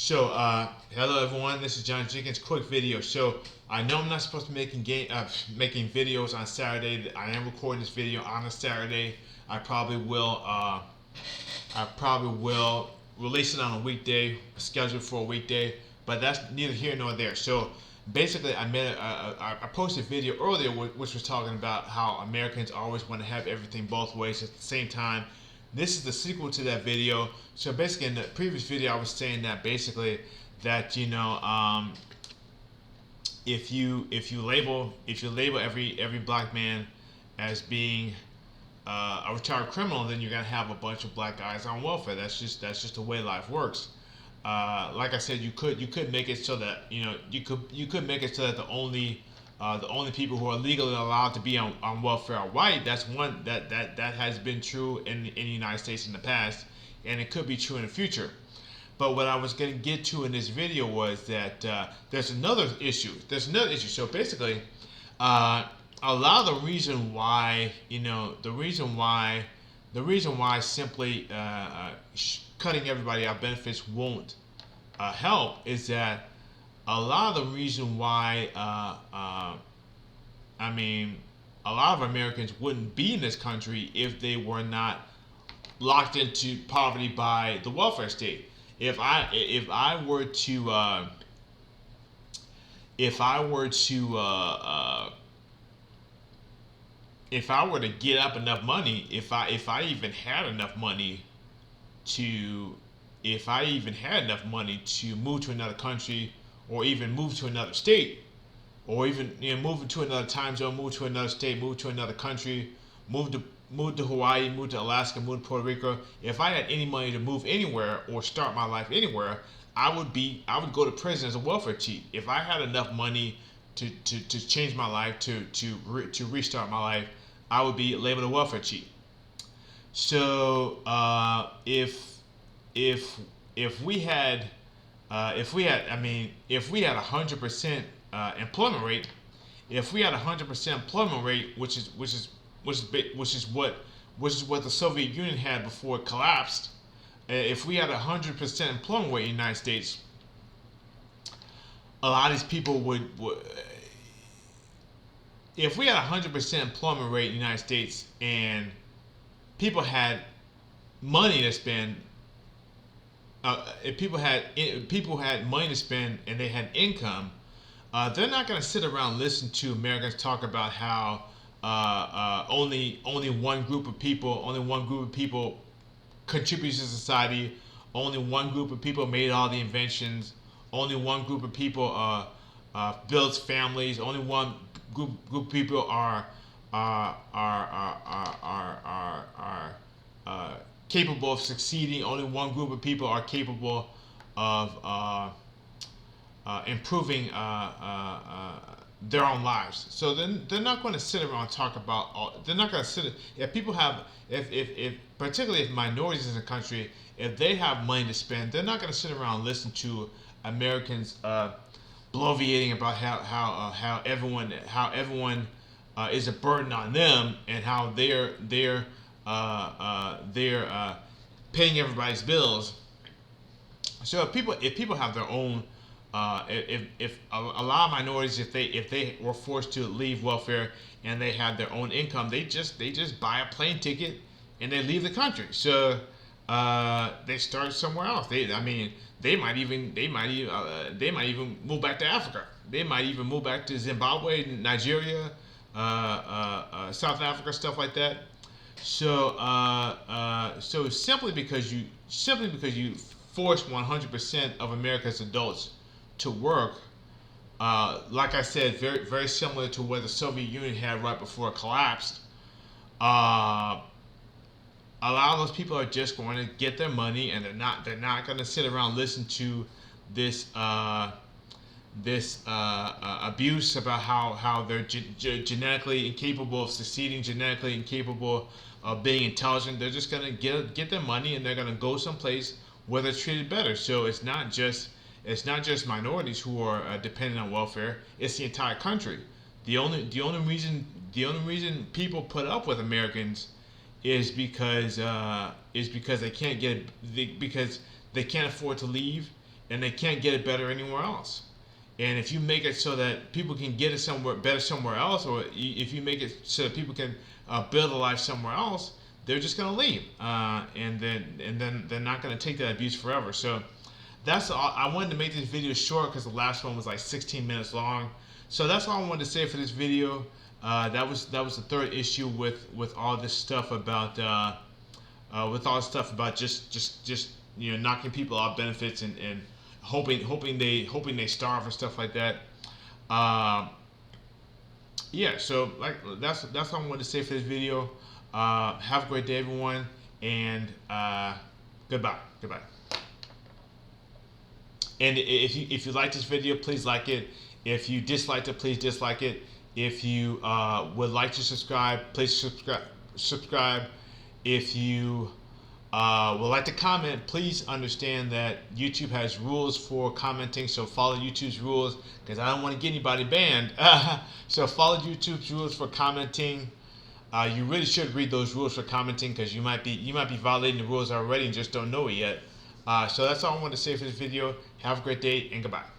So, hello everyone. This is John Jenkins. Quick video. So, I know I'm not supposed to be making videos on Saturday. I am recording this video on a Saturday. I probably will. I probably will release it on a weekday, scheduled for a weekday. But that's neither here nor there. So, basically, I posted a video earlier which was talking about how Americans always want to have everything both ways at the same time. This is the sequel to that video. So basically, in the previous video, I was saying that basically that if you label every black man as being a retired criminal, then you're gonna have a bunch of black guys on welfare. That's just the way life works. Like I said, you could make it so that you could make it so that the only people who are legally allowed to be on welfare are white. That's one that has been true in the United States in the past, and it could be true in the future. But what I was going to get to in this video was that there's another issue. So basically, a lot of the reason why simply cutting everybody out benefits won't help is that a lot of the reason why a lot of Americans wouldn't be in this country if they were not locked into poverty by the welfare state. If I were to get up enough money, if I even had enough money to move to another country, or even move to another state, or even move to another time zone, move to another state, move to another country, move to Hawaii, move to Alaska, move to Puerto Rico. If I had any money to move anywhere or start my life anywhere, I would go to prison as a welfare cheat. If I had enough money to change my life, to restart my life, I would be labeled a welfare cheat. So if we had 100% employment rate, which is what the Soviet Union had before it collapsed. If we had 100% employment rate in the United States, a lot of these people would. If we had 100% employment rate in the United States and people had money to spend. If people had money to spend and they had income, they're not going to sit around and listen to Americans talk about how only one group of people contributes to society, only one group of people made all the inventions, only one group of people builds families, only one group of people are capable of succeeding. Only one group of people are capable of improving their own lives. So then they're not going to sit around and talk about. They're not going to sit. If people have, if particularly if minorities in the country, if they have money to spend, they're not going to sit around and listen to Americans bloviating about how everyone is a burden on them, and how they're paying everybody's bills. So if people have their own, if a lot of minorities, if they were forced to leave welfare and they had their own income, they just buy a plane ticket and they leave the country. So they start somewhere else. They might even move back to Africa. They might even move back to Zimbabwe, Nigeria, South Africa, stuff like that. So simply because you force 100% of America's adults to work, like I said, very very similar to what the Soviet Union had right before it collapsed. A lot of those people are just going to get their money, and they're not going to sit around and listen to this abuse about how they're genetically incapable of succeeding, genetically incapable of being intelligent. They're just going to get their money, and they're going to go someplace where they're treated better. So it's not just minorities who are dependent on welfare. It's the entire country. The only reason people put up with Americans is because they can't afford to leave, and they can't get it better anywhere else. And if you make it so that people can get it somewhere better somewhere else, or if you make it so that people can build a life somewhere else, they're just going to leave, and then they're not going to take that abuse forever. So that's all. I wanted to make this video short because the last one was like 16 minutes long. So that's all I wanted to say for this video. That was the third issue with all this stuff about just knocking people off benefits and hoping they starve and stuff like that. Yeah, so like that's all I wanted to say for this video. Have a great day, everyone, and goodbye. And if you like this video, please like it. If you disliked it, please dislike it. If you would like to subscribe, please subscribe. If you would like to comment, please understand that YouTube has rules for commenting, so follow YouTube's rules because I don't want to get anybody banned. So follow YouTube's rules for commenting. You really should read those rules for commenting because you might be violating the rules already and just don't know it yet. So that's all I want to say for this video. Have a great day and goodbye.